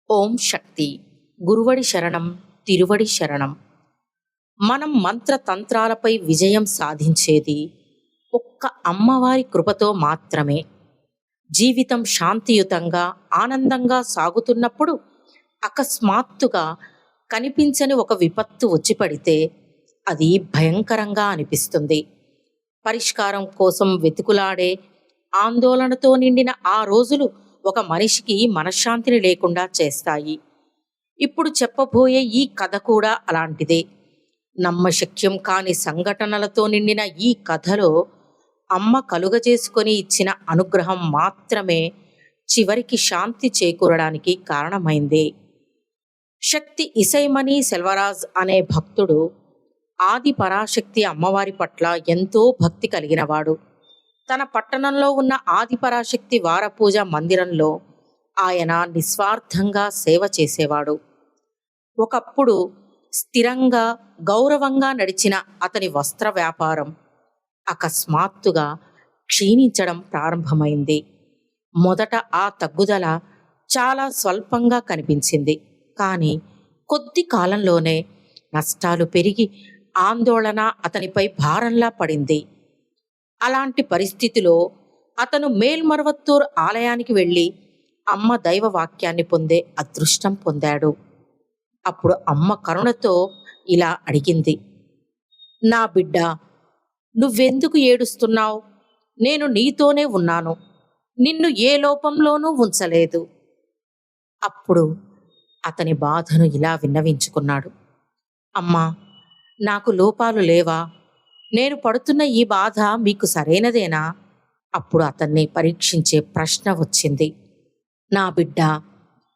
ఓం శక్తి. గురువడి శరణం, తిరువడి శరణం. మనం మంత్రతంత్రాలపై విజయం సాధించేది ఒక్క అమ్మవారి కృపతో మాత్రమే. జీవితం శాంతియుతంగా ఆనందంగా సాగుతున్నప్పుడు అకస్మాత్తుగా కనిపించని ఒక విపత్తు వచ్చి పడితే అది భయంకరంగా అనిపిస్తుంది. పరిష్కారం కోసం వెతుకులాడే ఆందోళనతో నిండిన ఆ రోజులు ఒక మనిషికి మనశ్శాంతిని లేకుండా చేస్తాయి. ఇప్పుడు చెప్పబోయే ఈ కథ కూడా అలాంటిదే. నమ్మశక్యం కాని సంఘటనలతో నిండిన ఈ కథలో అమ్మ కలుగజేసుకొని ఇచ్చిన అనుగ్రహం మాత్రమే చివరికి శాంతి చేకూరడానికి కారణమైంది. శక్తి ఇసైమణి సెల్వరాజ్ అనే భక్తుడు ఆది పరాశక్తి అమ్మవారి పట్ల ఎంతో భక్తి కలిగినవాడు. తన పట్టణంలో ఉన్న ఆదిపరాశక్తి వారపూజ మందిరంలో ఆయన నిస్వార్థంగా సేవ చేసేవాడు. ఒకప్పుడు స్థిరంగా గౌరవంగా నడిచిన అతని వస్త్ర వ్యాపారం అకస్మాత్తుగా క్షీణించడం ప్రారంభమైంది. మొదట ఆ తగ్గుదల చాలా స్వల్పంగా కనిపించింది. కానీ కొద్ది కాలంలోనే నష్టాలు పెరిగి ఆందోళన అతనిపై భారంలా పడింది. అలాంటి పరిస్థితిలో అతను మేల్మరువత్తూర్ ఆలయానికి వెళ్ళి అమ్మ దైవ వాక్యాన్ని పొందే అదృష్టం పొందాడు. అప్పుడు అమ్మ కరుణతో ఇలా అడిగింది, నా బిడ్డ, నువ్వెందుకు ఏడుస్తున్నావు? నేను నీతోనే ఉన్నాను. నిన్ను ఏ లోపంలోనూ ఉంచలేదు. అప్పుడు అతని బాధను ఇలా విన్నవించుకున్నాడు, అమ్మా, నాకు లోపాలు లేవా? నేను పడుతున్న ఈ బాధ మీకు సరైనదేనా? అప్పుడు అతన్ని పరీక్షించే ప్రశ్న వచ్చింది. నా బిడ్డ,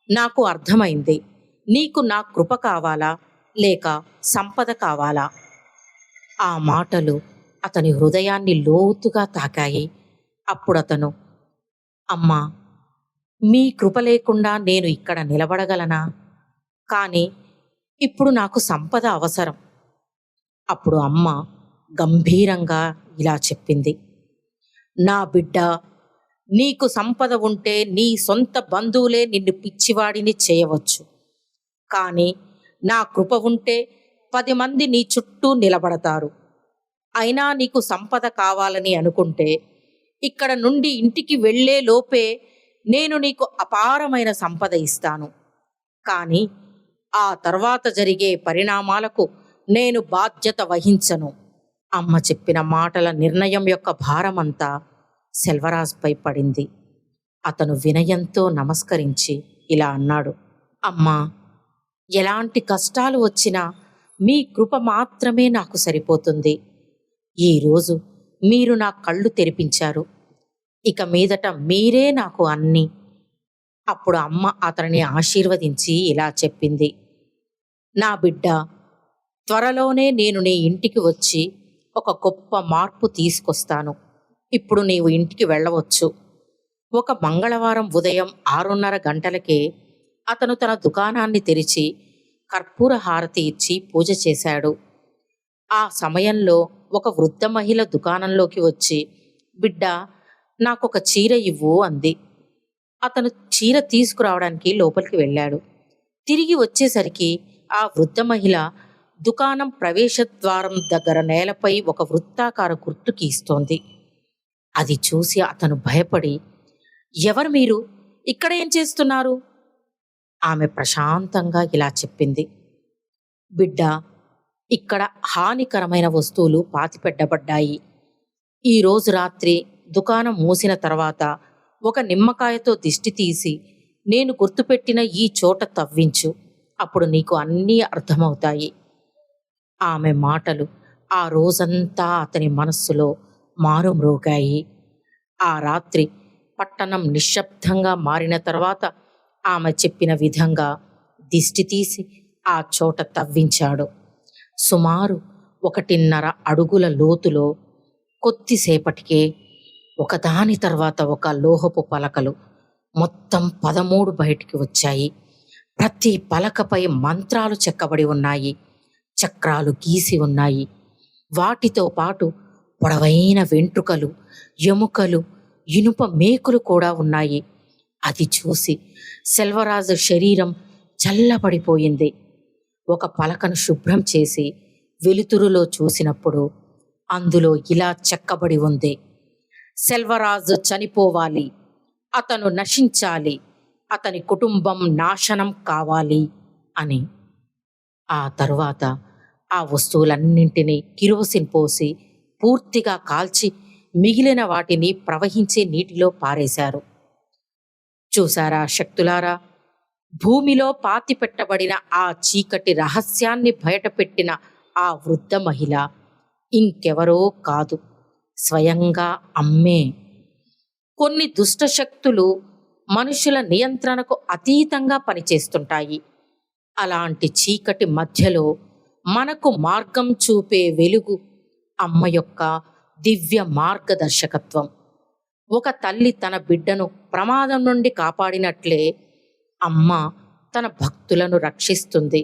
నాకు అర్థమైంది. నీకు నా కృప కావాలా లేక సంపద కావాలా? ఆ మాటలు అతని హృదయాన్ని లోతుగా తాకాయి. అప్పుడు అతను, అమ్మా, మీ కృప లేకుండా నేను ఇక్కడ నిలబడగలనా? కానీ ఇప్పుడు నాకు సంపద అవసరం. అప్పుడు అమ్మ గంభీరంగా ఇలా చెప్పింది, నా బిడ్డ, నీకు సంపద ఉంటే నీ సొంత బంధువులే నిన్ను పిచ్చివాడిని చేయవచ్చు. కానీ నా కృప ఉంటే 10 మంది నీ చుట్టూ నిలబడతారు. అయినా నీకు సంపద కావాలని అనుకుంటే ఇక్కడ నుండి ఇంటికి వెళ్ళే లోపే నేను నీకు అపారమైన సంపద ఇస్తాను. కానీ ఆ తర్వాత జరిగే పరిణామాలకు నేను బాధ్యత వహించను. అమ్మ చెప్పిన మాటల నిర్ణయం యొక్క భారమంతా సెల్వరాజ్పై పడింది. అతను వినయంతో నమస్కరించి ఇలా అన్నాడు, అమ్మా, ఎలాంటి కష్టాలు వచ్చినా మీ కృప మాత్రమే నాకు సరిపోతుంది. ఈరోజు మీరు నా కళ్ళు తెరిపించారు. ఇక మీదట మీరే నాకు అన్నీ. అప్పుడు అమ్మ అతనిని ఆశీర్వదించి ఇలా చెప్పింది, నా బిడ్డ, త్వరలోనే నేను నీ ఇంటికి వచ్చి ఒక గొప్ప మార్పు తీసుకొస్తాను. ఇప్పుడు నీవు ఇంటికి వెళ్ళవచ్చు. ఒక మంగళవారం ఉదయం 6:30 గంటలకే అతను తన దుకాణాన్ని తెరిచి కర్పూర హారతి ఇచ్చి పూజ చేశాడు. ఆ సమయంలో ఒక వృద్ధ మహిళ దుకాణంలోకి వచ్చి, బిడ్డ, నాకొక చీర ఇవ్వు అంది. అతను చీర తీసుకురావడానికి లోపలికి వెళ్ళాడు. తిరిగి వచ్చేసరికి ఆ వృద్ధ మహిళ దుకాణం ప్రవేశద్వారం దగ్గర నేలపై ఒక వృత్తాకార గుర్తు గీస్తోంది. అది చూసి అతను భయపడి, ఎవరు మీరు? ఇక్కడ ఏం చేస్తున్నారు? ఆమె ప్రశాంతంగా ఇలా చెప్పింది, బిడ్డ, ఇక్కడ హానికరమైన వస్తువులు పాతిపెట్టబడ్డాయి. ఈరోజు రాత్రి దుకాణం మూసిన తర్వాత ఒక నిమ్మకాయతో దిష్టి తీసి నేను గుర్తుపెట్టిన ఈ చోట తవ్వించు. అప్పుడు నీకు అన్నీ అర్థమవుతాయి. ఆమె మాటలు ఆ రోజంతా అతని మనస్సులో మారుమ్రోగాయి. ఆ రాత్రి పట్టణం నిశ్శబ్దంగా మారిన తర్వాత ఆమె చెప్పిన విధంగా దిష్టి తీసి ఆ చోట తవ్వించాడు. సుమారు 1.5 అడుగుల లోతులో కొద్దిసేపటికే ఒకదాని తర్వాత ఒక లోహపు పలకలు మొత్తం 13 బయటికి వచ్చాయి. ప్రతి పలకపై మంత్రాలు చెక్కబడి ఉన్నాయి. చక్రాలు గీసి ఉన్నాయి. వాటితో పాటు పొడవైన వెంట్రుకలు, ఎముకలు, ఇనుప మేకులు కూడా ఉన్నాయి. అది చూసి సెల్వరాజు శరీరం చల్లబడిపోయింది. ఒక పలకను శుభ్రం చేసి వెలుతురులో చూసినప్పుడు అందులో ఇలా చెక్కబడి ఉంది: సెల్వరాజు చనిపోవాలి, అతను నశించాలి, అతని కుటుంబం నాశనం కావాలి అని. ఆ తరువాత ఆ వస్తువులన్నింటినీ కిరోసిన్ పోసి పూర్తిగా కాల్చి మిగిలిన వాటిని ప్రవహించే నీటిలో పారేశారు. చూసారా శక్తులారా, భూమిలో పాతిపెట్టబడిన ఆ చీకటి రహస్యాన్ని బయటపెట్టిన ఆ వృద్ధ మహిళ ఇంకెవరో కాదు, స్వయంగా అమ్మే. కొన్ని దుష్టశక్తులు మనుషుల నియంత్రణకు అతీతంగా పనిచేస్తుంటాయి. అలాంటి చీకటి మధ్యలో మనకు మార్గం చూపే వెలుగు అమ్మ యొక్క దివ్య మార్గదర్శకత్వం. ఒక తల్లి తన బిడ్డను ప్రమాదం నుండి కాపాడినట్లే అమ్మ తన భక్తులను రక్షిస్తుంది.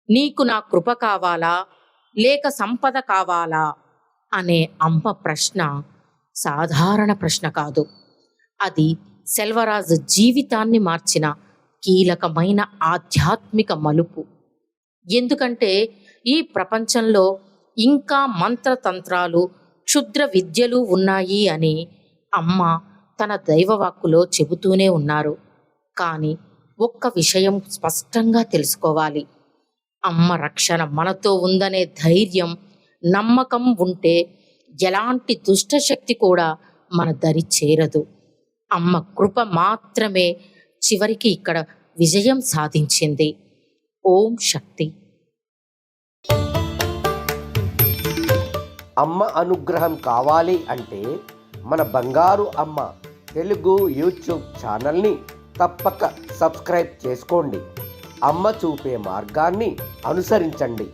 నీకు నా కృప కావాలా లేక సంపద కావాలా అనే అమ్మ ప్రశ్న సాధారణ ప్రశ్న కాదు. అది సెల్వరాజు జీవితాన్ని మార్చిన కీలకమైన ఆధ్యాత్మిక మలుపు. ఎందుకంటే ఈ ప్రపంచంలో ఇంకా మంత్రతంత్రాలు, క్షుద్ర విద్యలు ఉన్నాయి అని అమ్మ తన దైవవాక్కులో చెబుతూనే ఉన్నారు. కానీ ఒక్క విషయం స్పష్టంగా తెలుసుకోవాలి: అమ్మ రక్షణ మనతో ఉందనే ధైర్యం, నమ్మకం ఉంటే ఎలాంటి దుష్టశక్తి కూడా మన దరి చేరదు. అమ్మ కృప మాత్రమే చివరికి ఇక్కడ విజయం సాధించింది. ఓం శక్తి. అమ్మ అనుగ్రహం కావాలి అంటే మన బంగారు అమ్మ తెలుగు యూట్యూబ్ ఛానల్ని తప్పక సబ్స్క్రైబ్ చేసుకోండి. అమ్మ చూపే మార్గాన్ని అనుసరించండి.